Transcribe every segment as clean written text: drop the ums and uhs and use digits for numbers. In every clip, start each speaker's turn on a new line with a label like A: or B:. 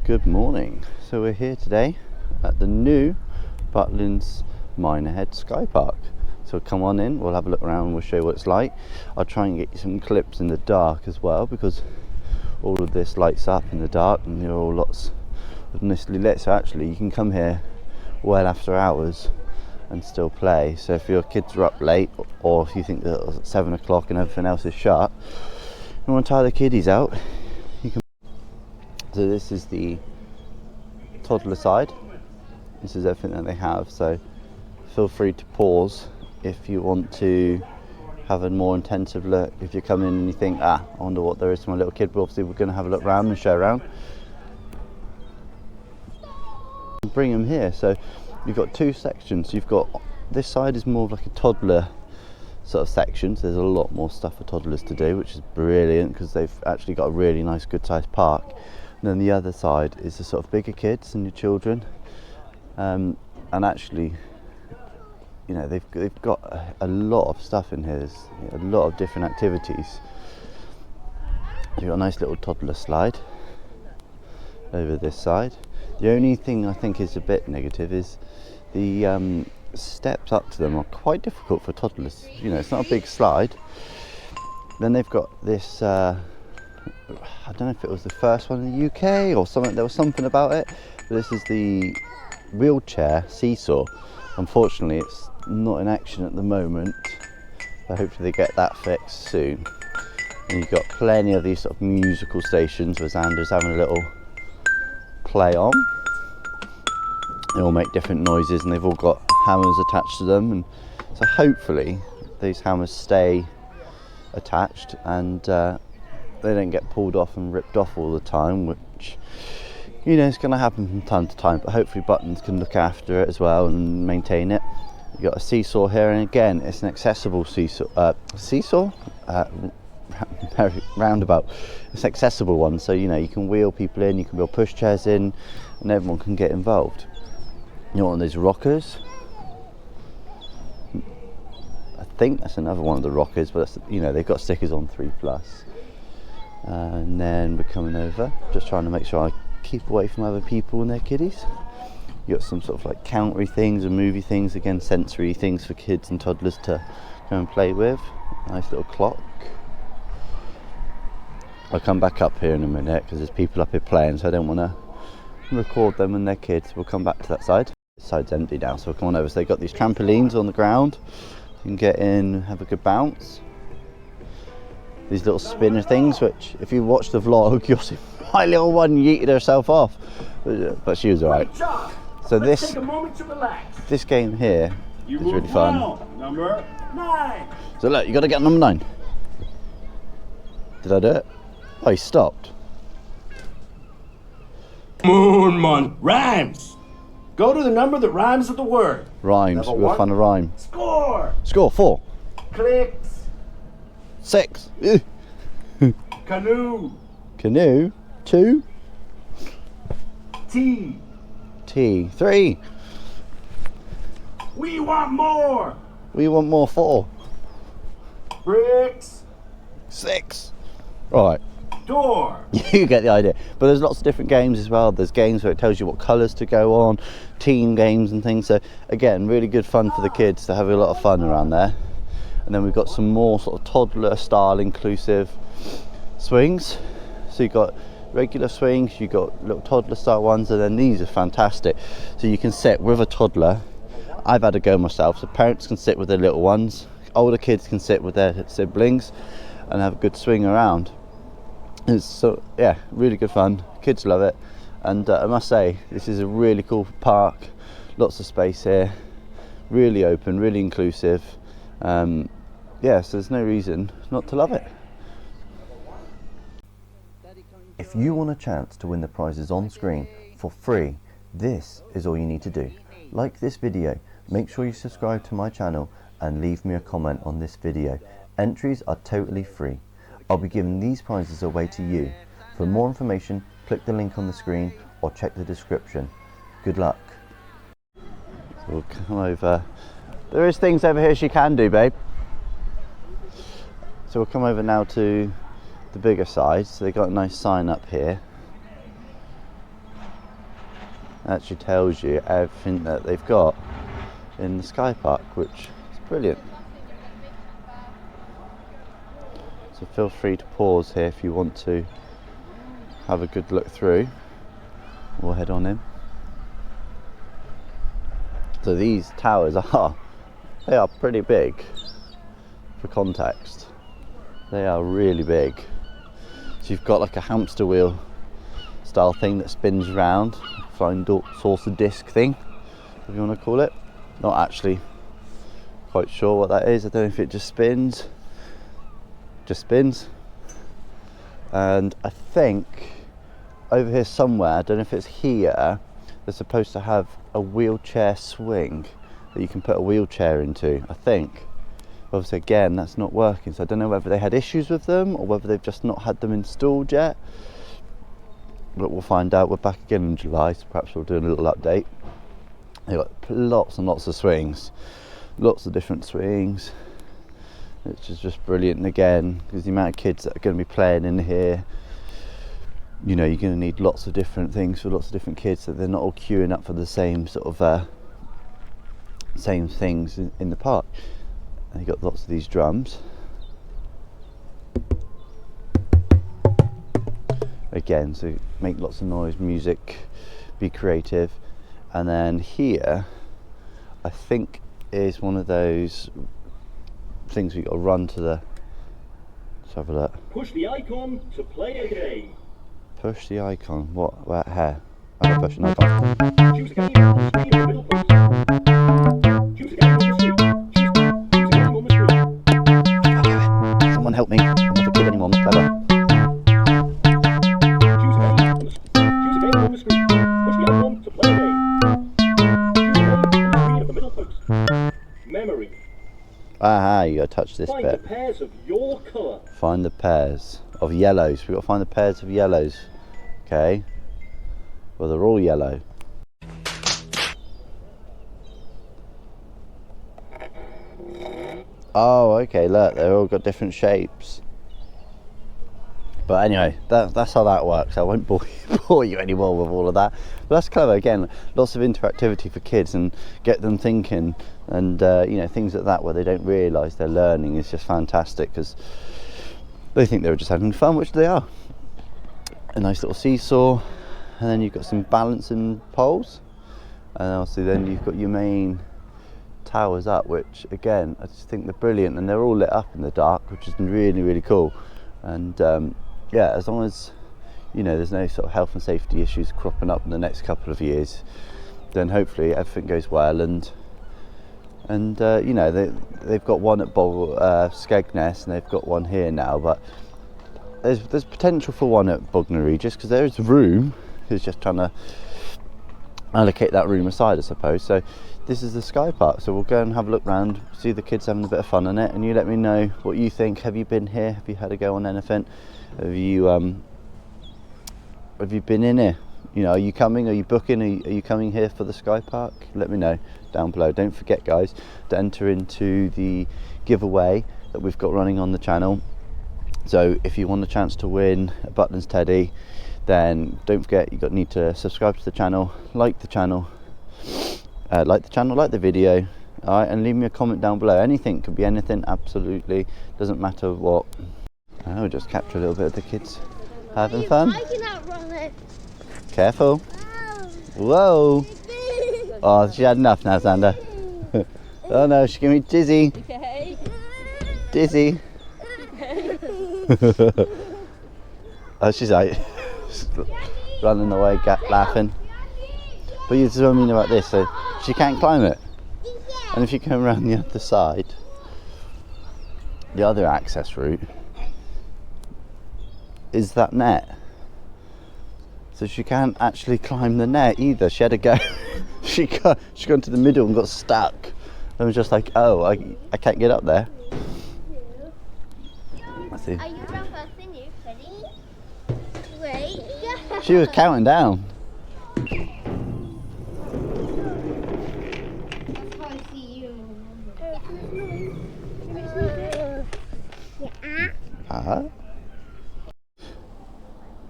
A: Good morning. So we're here today at the new Butlins Minehead Skypark. So come on in, we'll have a look around and we'll show you what it's like. I'll try and get you some clips in the dark as well, because all of this lights up in the dark and they're all lots of nicely lit. So actually you can come here well after hours and still play. So if your kids are up late, or if you think that it's 7 o'clock and everything else is shut, you want to tire the kiddies out, you can. So this is the toddler side. This is everything that they have, so feel free to pause if you want to have a more intensive look. If you come in and you think, I wonder what there is to my little kid, but obviously we're going to have a look around and show around. Bring them here. So you've got two sections. You've got this side is more of like a toddler sort of section, so there's a lot more stuff for toddlers to do, which is brilliant because they've actually got a really nice good sized park. And then the other side is the sort of bigger kids and your children, and actually, you know, they've got a lot of stuff in here. There's a lot of different activities. You've got a nice little toddler slide over this side. The only thing I think is a bit negative is the steps up to them are quite difficult for toddlers. You know, it's not a big slide. Then they've got this, I don't know if it was the first one in the UK or something, there was something about it, but this is the wheelchair seesaw. Unfortunately it's not in action at the moment, so hopefully they get that fixed soon. And you've got plenty of these sort of musical stations where Xander's having a little play on. They all make different noises and they've all got hammers attached to them, and so hopefully these hammers stay attached and they don't get pulled off and ripped off all the time, which, you know, it's going to happen from time to time, but hopefully Butlins can look after it as well and maintain it. You've got a seesaw here, and again it's an accessible seesaw roundabout. It's an accessible one, so you know you can wheel people in, you can build pushchairs in, and everyone can get involved. You want these rockers? I think that's another one of the rockers, but that's, you know, they've got stickers on 3+. And then we're coming over, just trying to make sure I keep away from other people and their kiddies. You got some sort of like countery things and movie things, again sensory things for kids and toddlers to go and play with. Nice little clock. I'll come back up here in a minute because there's people up here playing, so I don't want to record them and their kids. We'll come back to that side. This side's empty now, so we'll come on over. So they've got these trampolines on the ground. You can get in, have a good bounce. These little spinner things, which if you watch the vlog, you'll see my little one yeeted herself off, but she was alright. So this game here is really fun.
B: Number 9.
A: So look, you got to get number 9. Did I do it? Oh, he stopped.
B: Moon month rhymes. Go to the number that rhymes with the word.
A: Rhymes. We'll find a rhyme.
B: Score.
A: Score 4.
B: Clicks.
A: 6.
B: Canoe.
A: Canoe 2.
B: Tea.
A: Tea 3.
B: We want more.
A: We want more 4.
B: Bricks.
A: 6. Right.
B: Door.
A: You get the idea. But there's lots of different games as well. There's games where it tells you what colours to go on, team games and things. So again, really good fun for the kids to have a lot of fun around there. And then we've got some more sort of toddler style inclusive swings. So you've got regular swings, you've got little toddler style ones, and then these are fantastic. So you can sit with a toddler. I've had a go myself, so parents can sit with their little ones, older kids can sit with their siblings and have a good swing around. It's so, yeah, really good fun. Kids love it, and I must say this is a really cool park. Lots of space here, really open, really inclusive. Yeah, so there's no reason not to love it. If you want a chance to win the prizes on screen for free, this is all you need to do. Like this video, make sure you subscribe to my channel and leave me a comment on this video. Entries are totally free. I'll be giving these prizes away to you. For more information, click the link on the screen or check the description. Good luck. So we'll come over. There is things over here she can do, babe. So we'll come over now to the bigger side. So they've got a nice sign up here. actually tells you everything that they've got in the Skypark, which is brilliant. So feel free to pause here if you want to have a good look through. We'll head on in. So these towers they are pretty big. For context, they are really big. So you've got like a hamster wheel style thing that spins around, flying saucer disc thing, if you want to call it. Not actually quite sure what that is. I don't know if it just spins. And I think over here somewhere, I don't know if it's here, they're supposed to have a wheelchair swing that you can put a wheelchair into, I think. Obviously again, that's not working, so I don't know whether they had issues with them or whether they've just not had them installed yet, but we'll find out. We're back again in July, so perhaps we'll do a little update. They've got lots and lots of swings, lots of different swings, which is just brilliant. And again, because the amount of kids that are going to be playing in here, you know, you're going to need lots of different things for lots of different kids, so they're not all queuing up for the same sort of same things in the park. And you've got lots of these drums. Again, so make lots of noise, music, be creative. And then here, I think is one of those things we got to run to the. Let's have a look.
B: Push the icon to play a game.
A: Push the icon. What? Where? Here. I'm gonna push an icon.
B: Choose a game on the screen in the middle post. Choose a game on the screen. Choose a game on the screen.
A: I can't do it. Someone help me. I'm not a kid anymore. I'm not clever.
B: Choose a game on the screen. Push the icon to play a game. Choose a game on the screen of the middle post. Memory.
A: Aha, you gotta touch this
B: Find
A: bit.
B: the pairs of your colour.
A: Find the pairs of yellows. We've got to find the pairs of yellows. Okay. Well, they're all yellow. Oh, okay, look, they've all got different shapes. But anyway, that's how that works. I won't bore you anymore with all of that. But that's clever. Again, lots of interactivity for kids and get them thinking, and you know, things like that where they don't realise they're learning is just fantastic, because they think they're just having fun, which they are. A nice little seesaw, and then you've got some balancing poles, and obviously then you've got your main towers up, which again I just think they're brilliant, and they're all lit up in the dark, which is really, really cool. And yeah, as long as, you know, there's no sort of health and safety issues cropping up in the next couple of years, then hopefully everything goes well. And you know, they've got one at Skegness, and they've got one here now, but there's potential for one at Bognor, just because there is room. It's just trying to allocate that room aside, I suppose. So this is the Skypark, so we'll go and have a look round, see the kids having a bit of fun in it, and you let me know what you think. Have you been here? Have you had a go on anything? Have you been in here? You know, are you coming? Are you booking? Are you coming here for the Skypark? Let me know down below. Don't forget, guys, to enter into the giveaway that we've got running on the channel. So if you want a chance to win a Butlins teddy, then don't forget, you need to subscribe to the channel, like the channel, like the video, alright, and leave me a comment down below. Anything, could be anything, absolutely, doesn't matter what. I'll just capture a little bit of the kids having fun.
C: I can outrun it.
A: Careful. Whoa. Oh, she had enough now, Xander. Oh no, she's giving me dizzy.
C: Okay.
A: Dizzy. Oh, she's like running away, laughing. But you just what I mean about this, so she can't climb it. And if you come around the other side, the other access route is that net. So she can't actually climb the net either. She had to go. she got into the middle and got stuck. I was just like, oh, I can't get up there. Let's see.
C: Are you run first in you? Ready? Wait.
A: She was counting down.
C: That's how I see you. Yeah.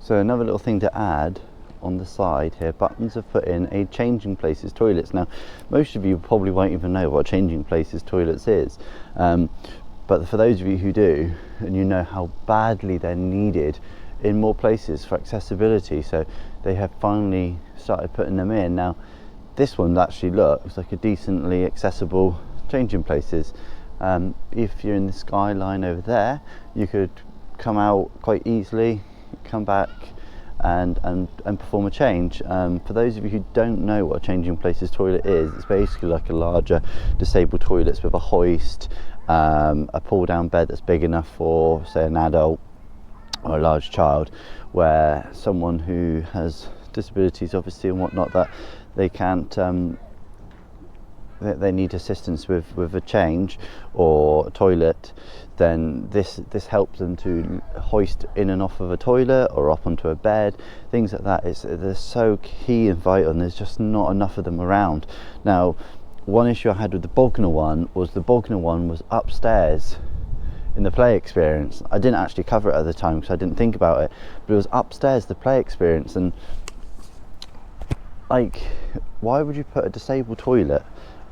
A: So another little thing to add on the side here, Butlins have put in a changing places toilets. Now, most of you probably won't even know what changing places toilets is, but for those of you who do, and you know how badly they're needed in more places for accessibility, so they have finally started putting them in. Now, this one actually looks like a decently accessible changing places. If you're in the skyline over there, you could come out quite easily, come back and perform a change. For those of you who don't know what a changing places toilet is, it's basically like a larger disabled toilets with a hoist, a pull down bed that's big enough for, say, an adult or a large child, where someone who has disabilities obviously and whatnot, that they can't they need assistance with a change or a toilet, then this helps them to hoist in and off of a toilet or up onto a bed, things like that. They're so key and vital, and there's just not enough of them around. Now, one issue I had with the Bognor one was upstairs in the play experience. I didn't actually cover it at the time because I didn't think about it, but it was upstairs, the play experience, and like, why would you put a disabled toilet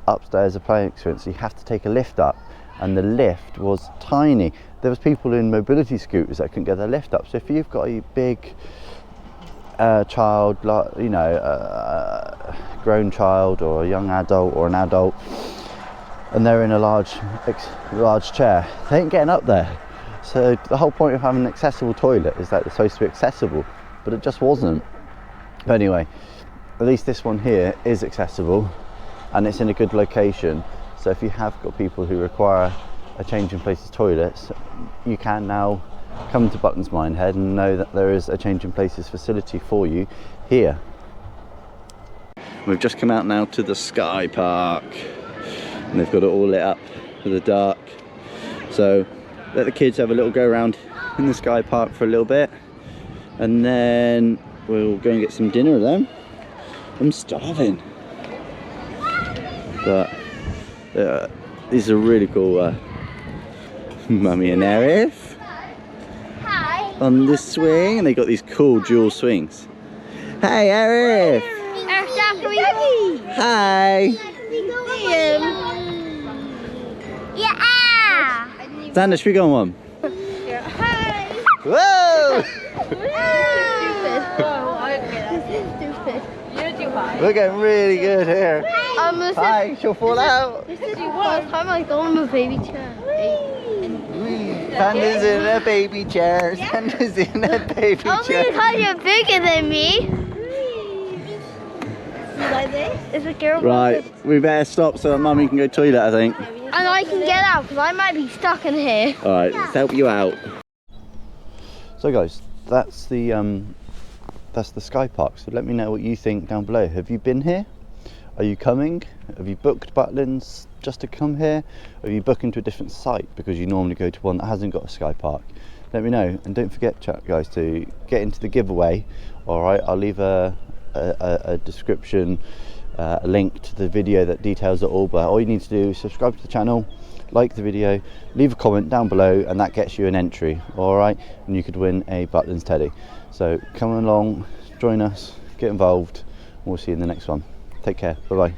A: upstairs a play experience? You have to take a lift up, and the lift was tiny. There was people in mobility scooters that couldn't get their lift up. So if you've got a big child, you know, a grown child or a young adult or an adult, and they're in a large chair, they ain't getting up there. So the whole point of having an accessible toilet is that it's supposed to be accessible, but it just wasn't. But anyway, at least this one here is accessible, and it's in a good location. So if you have got people who require a change in places toilets, you can now come to Butlins Minehead and know that there is a change in places facility for you here. We've just come out now to the Skypark, and they've got it all lit up for the dark. So let the kids have a little go around in the Skypark for a little bit, and then we'll go and get some dinner then. I'm starving. But these are really cool. Mummy and Arif on the swing, and they got these cool dual swings. Hey Arif! Hi!
C: Yeah!
A: Xander, should we go on one?
C: Yeah. Hi!
A: Whoa! We're getting really good here. Hi, she'll fall out.
C: I'm like going in a baby chair.
A: Xander's in a baby chair. Xander's in a baby chair.
C: Because you're bigger than me. Like this? It's a girl.
A: Right, we better stop so that Mummy can go toilet, I think.
C: And I can get out because I might be stuck in here.
A: Alright, let's help you out. So guys, that's the Skypark. So let me know what you think down below. Have you been here? Are you coming? Have you booked Butlins just to come here? Or are you booking to a different site because you normally go to one that hasn't got a Skypark? Let me know, and don't forget, chat guys, to get into the giveaway. Alright, I'll leave a description, a link to the video that details it all, but all you need to do is subscribe to the channel, like the video, leave a comment down below, and that gets you an entry. Alright, and you could win a Butlins teddy. So come along, join us, get involved, and we'll see you in the next one. Take care, bye bye.